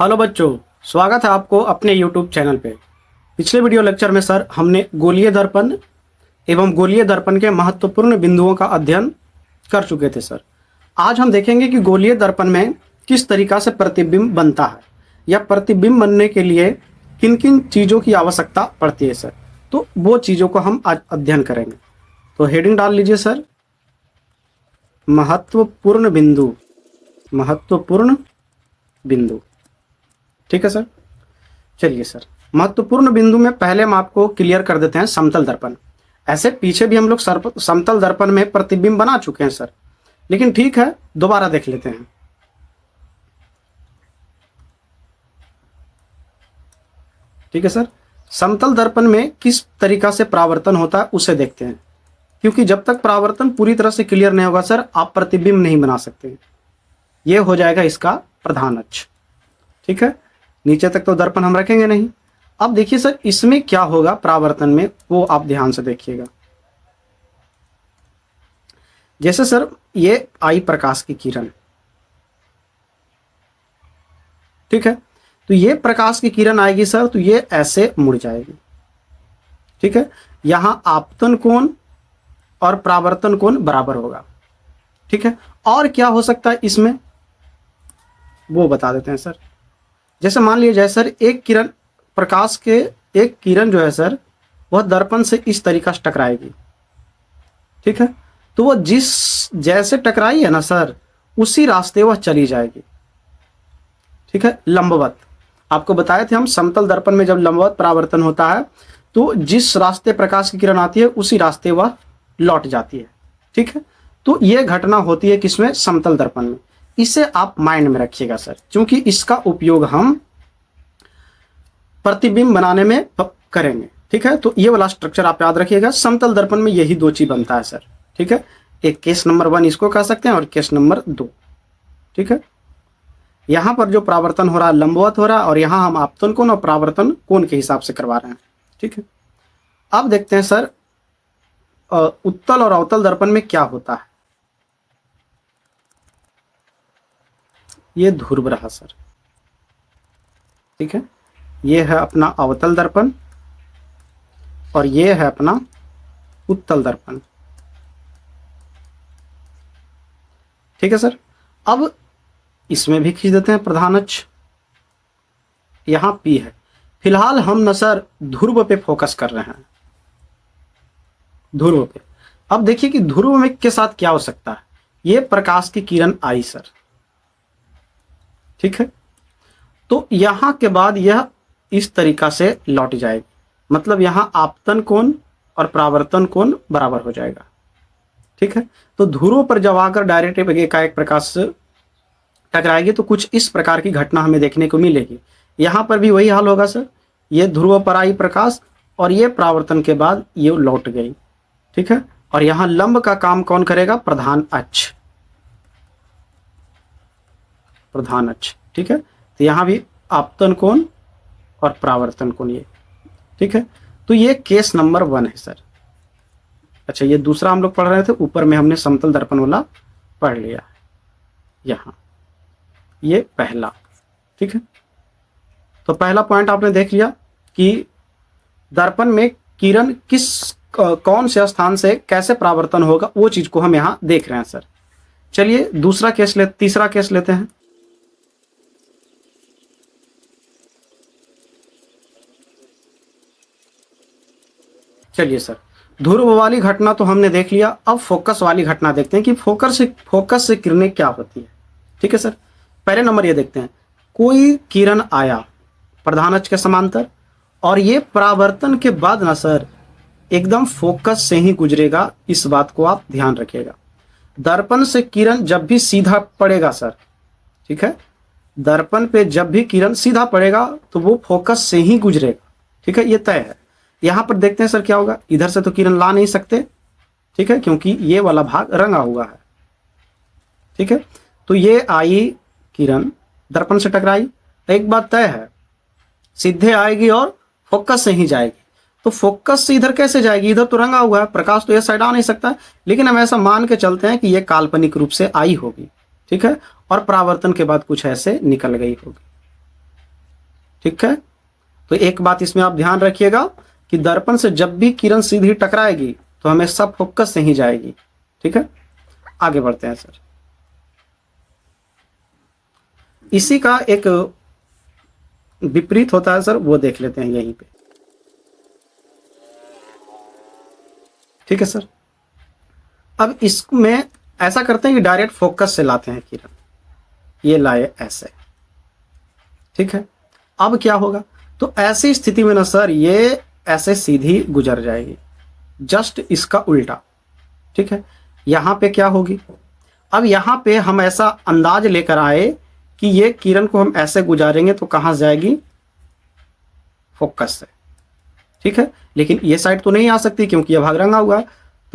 Hello बच्चों, स्वागत है आपको अपने YouTube चैनल पे। पिछले वीडियो लेक्चर में सर हमने गोलीय दर्पण एवं गोलीय दर्पण के महत्वपूर्ण बिंदुओं का अध्ययन कर चुके थे सर। आज हम देखेंगे कि गोलीय दर्पण में किस तरीका से प्रतिबिंब बनता है या प्रतिबिंब बनने के लिए किन किन चीज़ों की आवश्यकता पड़ती है सर। तो वो चीज़ों को हम आज अध्ययन करेंगे। तो हेडिंग डाल लीजिए सर, महत्वपूर्ण बिंदु। महत्वपूर्ण बिंदु, ठीक है सर। चलिए सर, महत्वपूर्ण बिंदु में पहले हम आपको क्लियर कर देते हैं समतल दर्पण। ऐसे पीछे भी हम लोग समतल दर्पण में प्रतिबिंब बना चुके हैं सर, लेकिन ठीक है दोबारा देख लेते हैं। ठीक है सर, समतल दर्पण में किस तरीका से परावर्तन होता है उसे देखते हैं, क्योंकि जब तक परावर्तन पूरी तरह से क्लियर नहीं होगा सर आप प्रतिबिंब नहीं बना सकते। ये हो जाएगा इसका प्रधान अक्ष। ठीक है, नीचे तक तो दर्पण हम रखेंगे नहीं। अब देखिए सर इसमें क्या होगा परावर्तन में, वो आप ध्यान से देखिएगा। जैसे सर ये आई प्रकाश की किरण, ठीक है, तो ये प्रकाश की किरण आएगी सर तो ये ऐसे मुड़ जाएगी। ठीक है, यहां आपतन कोण और परावर्तन कोण बराबर होगा। ठीक है, और क्या हो सकता है इसमें वो बता देते हैं सर। जैसे मान लीजिए सर एक किरण, प्रकाश के एक किरण जो है सर वह दर्पण से इस तरीका से टकराएगी। ठीक है, तो वह जिस जैसे टकराई है ना सर उसी रास्ते वह चली जाएगी। ठीक है, लंबवत। आपको बताए थे हम समतल दर्पण में जब लंबवत परावर्तन होता है तो जिस रास्ते प्रकाश की किरण आती है उसी रास्ते वह लौट जाती है। ठीक है, तो यह घटना होती है किसमें, समतल दर्पण में। इसे आप माइंड में रखिएगा सर, क्योंकि इसका उपयोग हम प्रतिबिंब बनाने में करेंगे। ठीक है, तो ये वाला स्ट्रक्चर आप याद रखिएगा। समतल दर्पण में यही दो चीज बनता है सर। ठीक है, एक केस नंबर 1 इसको कह सकते हैं और केस नंबर 2। ठीक है, यहां पर जो परावर्तन हो रहा है लंबवत हो रहा है और यहां हम आपतन कोण और परावर्तन कोण के हिसाब से करवा रहे हैं। ठीक है, अब देखते हैं सर उत्तल और अवतल दर्पण में क्या होता है। ये ध्रुव रहा सर। ठीक है, ये है अपना अवतल दर्पण और ये है अपना उत्तल दर्पण। ठीक है सर, अब इसमें भी खींच देते हैं प्रधान अक्ष। यहां P है। फिलहाल हम न सर ध्रुव पे फोकस कर रहे हैं, ध्रुव पे। अब देखिए कि ध्रुव में के साथ क्या हो सकता है। ये प्रकाश की किरण आई सर। ठीक है, तो यहां के बाद यह इस तरीका से लौट जाएगी, मतलब यहां आपतन कोण और परावर्तन कोण बराबर हो जाएगा। ठीक है, तो ध्रुव पर जब आकर डायरेक्ट एकाएक प्रकाश से टकराएगी तो कुछ इस प्रकार की घटना हमें देखने को मिलेगी। यहां पर भी वही हाल होगा सर, ये ध्रुव पर आई प्रकाश और ये परावर्तन के बाद ये लौट गई। ठीक है, और यहां लंब का काम कौन करेगा, प्रधान अक्ष। प्रधान अक्ष। ठीक है, तो यहां भी आपतन कोण और परावर्तन कोण ये। ठीक है, तो ये केस नंबर 1 है सर। अच्छा, ये दूसरा हम लोग पढ़ रहे थे, ऊपर में हमने समतल दर्पण वाला पढ़ लिया यहां, ये पहला। ठीक है, तो पहला पॉइंट आपने देख लिया कि दर्पण में किरण किस कौन से स्थान से कैसे परावर्तन होगा, वो चीज को हम यहां देख रहे हैं सर। चलिए दूसरा केस तीसरा केस लेते हैं। चलिए सर, ध्रुव वाली घटना तो हमने देख लिया, अब फोकस वाली घटना देखते हैं कि फोकस से किरणें क्या होती है। ठीक है सर, पहले नंबर ये देखते हैं, कोई किरण आया प्रधान अक्ष के समांतर और ये परावर्तन के बाद ना सर एकदम फोकस से ही गुजरेगा। इस बात को आप ध्यान रखिएगा। दर्पण से किरण जब भी सीधा पड़ेगा सर, ठीक है, दर्पण पे जब भी किरण सीधा पड़ेगा तो वो फोकस से ही गुजरेगा। ठीक है, ये तय है। यहां पर देखते हैं सर क्या होगा, इधर से तो किरण ला नहीं सकते। ठीक है, क्योंकि ये वाला भाग रंगा हुआ है। ठीक है, तो ये आई किरण दर्पण से टकराई, एक बात तय है सीधे आएगी और फोकस से ही जाएगी। तो फोकस से इधर कैसे जाएगी, इधर तो रंगा हुआ है, प्रकाश तो ये साइड आ नहीं सकता। लेकिन हम ऐसा मान के चलते हैं कि ये काल्पनिक रूप से आई होगी। ठीक है, और परावर्तन के बाद कुछ ऐसे निकल गई होगी। ठीक है। तो एक बात इसमें आप ध्यान रखिएगा कि दर्पण से जब भी किरण सीधी टकराएगी तो हमेशा फोकस से ही जाएगी। ठीक है, आगे बढ़ते हैं सर। इसी का एक विपरीत होता है सर, वो देख लेते हैं यहीं पे। ठीक है सर, अब इसमें ऐसा करते हैं कि डायरेक्ट फोकस से लाते हैं किरण, ये लाए ऐसे। ठीक है, अब क्या होगा, तो ऐसी स्थिति में ना सर ये ऐसे सीधी गुजर जाएगी, जस्ट इसका उल्टा। ठीक है, यहां पे क्या होगी, अब यहां पे हम ऐसा अंदाज लेकर आए कि ये किरण को हम ऐसे गुजारेंगे तो कहां से जाएगी, फोकस से। ठीक है, लेकिन ये साइड तो नहीं आ सकती क्योंकि ये भागरंगा हुआ,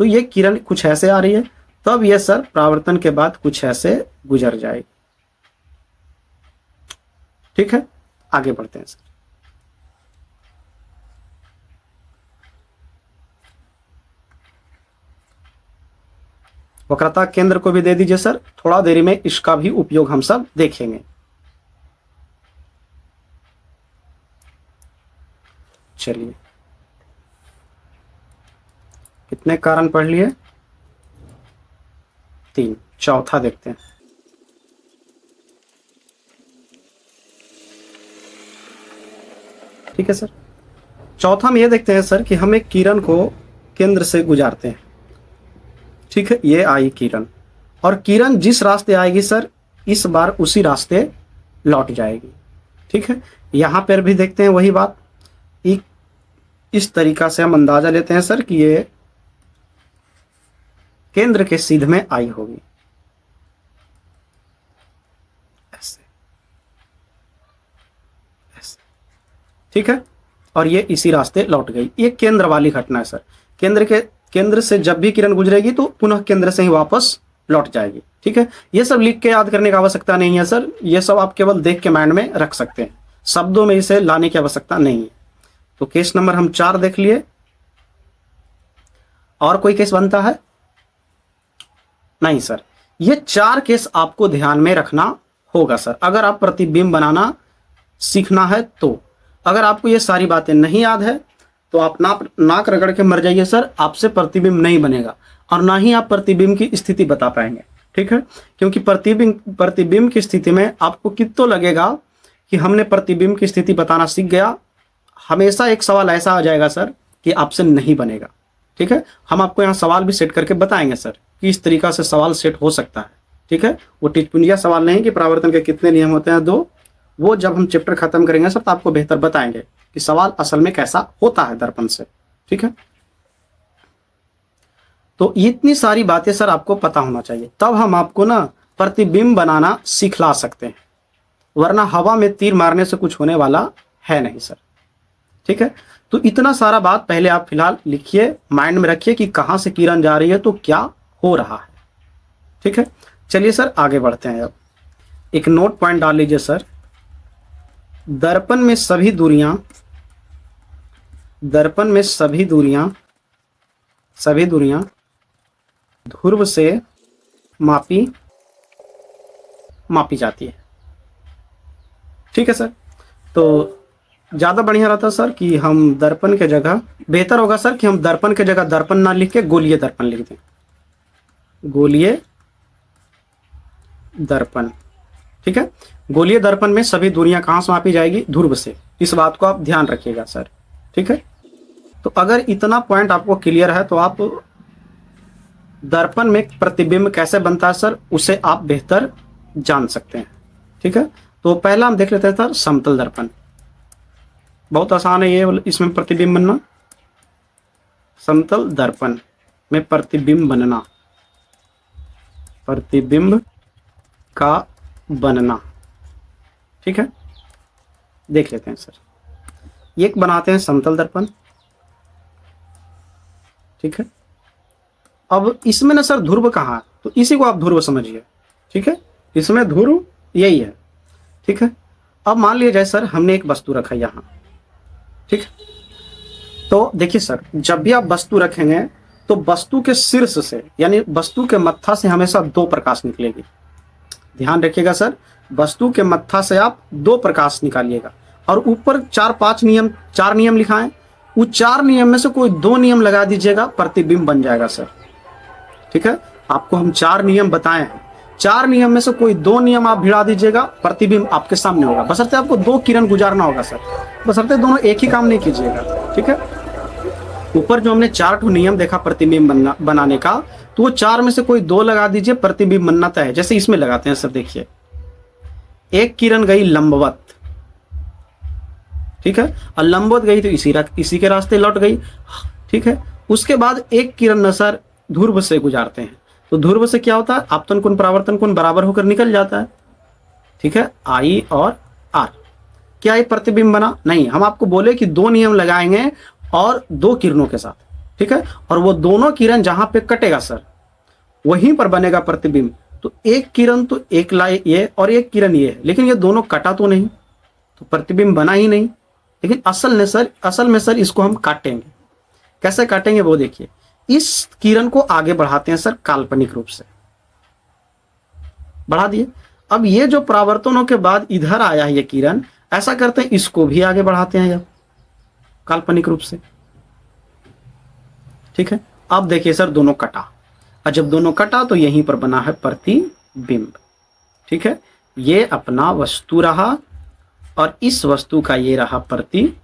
तो ये किरण कुछ ऐसे आ रही है, तब ये सर परावर्तन के बाद कुछ ऐसे गुजर जाएगी। ठीक है, आगे बढ़ते हैं सर। वक्रता केंद्र को भी दे दीजिए सर, थोड़ा देरी में इसका भी उपयोग हम सब देखेंगे। चलिए, कितने कारण पढ़ लिए, 3, चौथा देखते हैं। ठीक है सर, चौथा में ये देखते हैं सर कि हम एक किरण को केंद्र से गुजारते हैं। ठीक है, ये आई किरण, और किरण जिस रास्ते आएगी सर इस बार उसी रास्ते लौट जाएगी। ठीक है, यहां पर भी देखते हैं वही बात, इस तरीका से हम अंदाजा लेते हैं सर कि ये केंद्र के सीध में आई होगी, ऐसे ऐसे। ठीक है, और ये इसी रास्ते लौट गई। ये केंद्र वाली घटना है सर, केंद्र से जब भी किरण गुजरेगी तो पुनः केंद्र से ही वापस लौट जाएगी। ठीक है, ये सब लिख के याद करने की आवश्यकता नहीं है सर, ये सब आप केवल देख के माइंड में रख सकते हैं, शब्दों में इसे लाने की आवश्यकता नहीं है। तो केस नंबर हम 4 देख लिए, और कोई केस बनता है नहीं सर, ये 4 केस आपको ध्यान में रखना होगा सर, अगर आप प्रतिबिंब बनाना सीखना है तो। अगर आपको ये सारी बातें नहीं याद है तो आप नाक रगड़ के मर जाइए सर, आपसे प्रतिबिंब नहीं बनेगा और ना ही आप प्रतिबिंब की स्थिति बता पाएंगे। ठीक है, क्योंकि प्रतिबिंब की स्थिति में आपको कितो लगेगा कि हमने प्रतिबिंब की स्थिति बताना सीख गया, हमेशा एक सवाल ऐसा आ जाएगा सर कि आपसे नहीं बनेगा। ठीक है, हम आपको यहाँ सवाल भी सेट करके बताएंगे सर कि इस तरीका से सवाल सेट हो सकता है। ठीक है, वो टिचपुंजिया सवाल नहीं कि परावर्तन के कितने नियम होते हैं 2, वो जब हम चैप्टर खत्म करेंगे सर तो आपको बेहतर बताएंगे कि सवाल असल में कैसा होता है दर्पण से। ठीक है, तो इतनी सारी बातें सर आपको पता होना चाहिए, तब हम आपको ना प्रतिबिंब बनाना सिखला सकते हैं, वरना हवा में तीर मारने से कुछ होने वाला है नहीं सर। ठीक है, तो इतना सारा बात पहले आप फिलहाल लिखिए, माइंड में रखिए कि कहां से किरण जा रही है तो क्या हो रहा है। ठीक है, चलिए सर आगे बढ़ते हैं। अब एक नोट पॉइंट डाल लीजिए सर, दर्पण में सभी दूरियां ध्रुव से मापी जाती है। ठीक है सर, तो ज्यादा बढ़िया रहता सर कि हम दर्पण के जगह, बेहतर होगा सर कि हम दर्पण के जगह दर्पण ना लिख के गोलीय दर्पण लिख दें, गोलीय दर्पण। ठीक है, गोलीय दर्पण में सभी दूरियां कहां से मापी जाएगी, ध्रुव से, इस बात को आप ध्यान रखिएगा सर। ठीक है, तो अगर इतना पॉइंट आपको क्लियर है तो आप दर्पण में प्रतिबिंब कैसे बनता है सर उसे आप बेहतर जान सकते हैं। ठीक है, तो पहला हम देख लेते हैं सर समतल दर्पण, बहुत आसान है ये, इसमें प्रतिबिंब बनना, समतल दर्पण में प्रतिबिंब बनना, प्रतिबिंब का बनना। ठीक है, देख लेते हैं सर, एक बनाते हैं समतल दर्पण। ठीक है, अब इसमें ना सर ध्रुव कहाँ है, तो इसी को आप ध्रुव समझिए। ठीक है, इसमें ध्रुव यही है। ठीक है, अब मान लीजिए जाए सर हमने एक वस्तु रखा यहां। ठीक है, तो देखिए सर जब भी आप वस्तु रखेंगे तो वस्तु के शीर्ष से यानी वस्तु के मत्था से हमेशा 2 प्रकाश निकलेगी। ध्यान रखिएगा सर, वस्तु के मत्था से आप 2 प्रकाश निकालिएगा और ऊपर 4 नियम लिखा है, वो 4 नियम में से कोई 2 नियम लगा दीजिएगा, प्रतिबिंब बन जाएगा सर। ठीक है, आपको हम 4 नियम बताए हैं, 4 नियम में से कोई 2 नियम आप भिड़ा दीजिएगा, प्रतिबिंब आपके सामने होगा। बशर्ते आपको 2 किरण गुजारना होगा सर, बशर्ते दोनों एक ही काम नहीं कीजिएगा। ठीक है, ऊपर जो हमने 4 नियम देखा प्रतिबिंब बनाने का, तो वो 4 में से कोई 2 लगा दीजिए, प्रतिबिंब बनना तय है। जैसे इसमें लगाते हैं सर, देखिए एक किरण गई लंबवत, ठीक है, और लंबवत गई तो इसी के रास्ते लौट गई। ठीक है, उसके बाद एक किरण न सर ध्रुव से गुजारते हैं, तो ध्रुव से क्या होता है, आपतन कोण परावर्तन कोण बराबर होकर निकल जाता है। ठीक है, आई और आर, क्या ये प्रतिबिंब बना? नहीं, हम आपको बोले कि 2 नियम लगाएंगे और 2 किरणों के साथ। ठीक है, और वो दोनों किरण जहां पे कटेगा सर, वहीं पर बनेगा प्रतिबिंब। तो एक किरण तो एक लाए ये और एक किरण ये, लेकिन ये दोनों कटा तो नहीं, तो प्रतिबिंब बना ही नहीं। लेकिन असल में सर इसको हम काटेंगे। कैसे काटेंगे वो देखिए, इस किरण को आगे बढ़ाते हैं सर काल्पनिक रूप से, बढ़ा दिए। अब ये जो परावर्तनों के बाद इधर आया है ये किरण, ऐसा करते हैं इसको भी आगे बढ़ाते हैं अब काल्पनिक रूप से। ठीक है, अब देखिए सर दोनों कटा, और जब दोनों कटा तो यहीं पर बना है प्रतिबिंब। ठीक है, ये अपना वस्तु रहा और इस वस्तु का ये रहा प्रतिबिंब।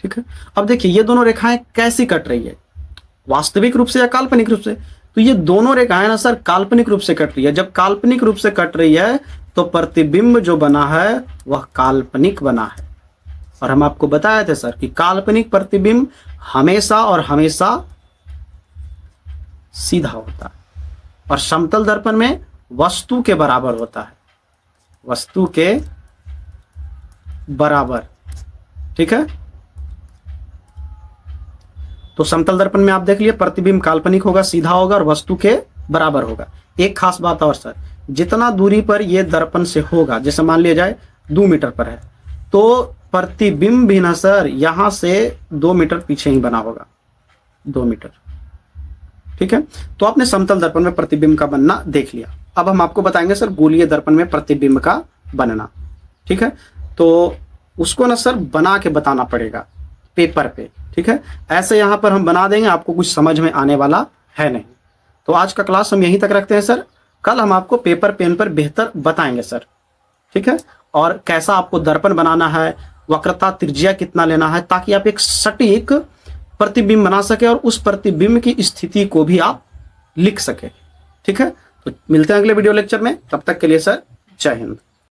ठीक है, अब देखिए ये दोनों रेखाएं कैसी कट रही है, वास्तविक रूप से या काल्पनिक रूप से? तो ये दोनों रेखाएं ना सर काल्पनिक रूप से कट रही है। जब काल्पनिक रूप से कट रही है तो प्रतिबिंब जो बना है वह काल्पनिक बना है। और हम आपको बताए थे सर कि काल्पनिक प्रतिबिंब हमेशा और हमेशा सीधा होता है, और समतल दर्पण में वस्तु के बराबर होता है, वस्तु के बराबर। ठीक है, तो समतल दर्पण में आप देख लिए प्रतिबिंब काल्पनिक होगा, सीधा होगा और वस्तु के बराबर होगा। एक खास बात और सर, जितना दूरी पर ये दर्पण से होगा, जैसे मान लिया जाए 2 मीटर पर है, तो प्रतिबिंब भी ना सर यहां से 2 मीटर पीछे ही बना होगा, 2 मीटर। ठीक है, तो आपने समतल दर्पण में प्रतिबिंब का बनना देख लिया। अब हम आपको बताएंगे सर गोलीय दर्पण में प्रतिबिंब का बनना। ठीक है, तो उसको ना सर बना के बताना पड़ेगा पेपर पे। ठीक है, ऐसे यहां पर हम बना देंगे, आपको कुछ समझ में आने वाला है नहीं। तो आज का क्लास हम यहीं तक रखते हैं सर, कल हम आपको पेपर पेन पर बेहतर बताएंगे सर। ठीक है, और कैसा आपको दर्पण बनाना है, वक्रता त्रिज्या कितना लेना है, ताकि आप एक सटीक प्रतिबिंब बना सके और उस प्रतिबिंब की स्थिति को भी आप लिख सके। ठीक है, तो मिलते हैं अगले वीडियो लेक्चर में, तब तक के लिए सर जय हिंद।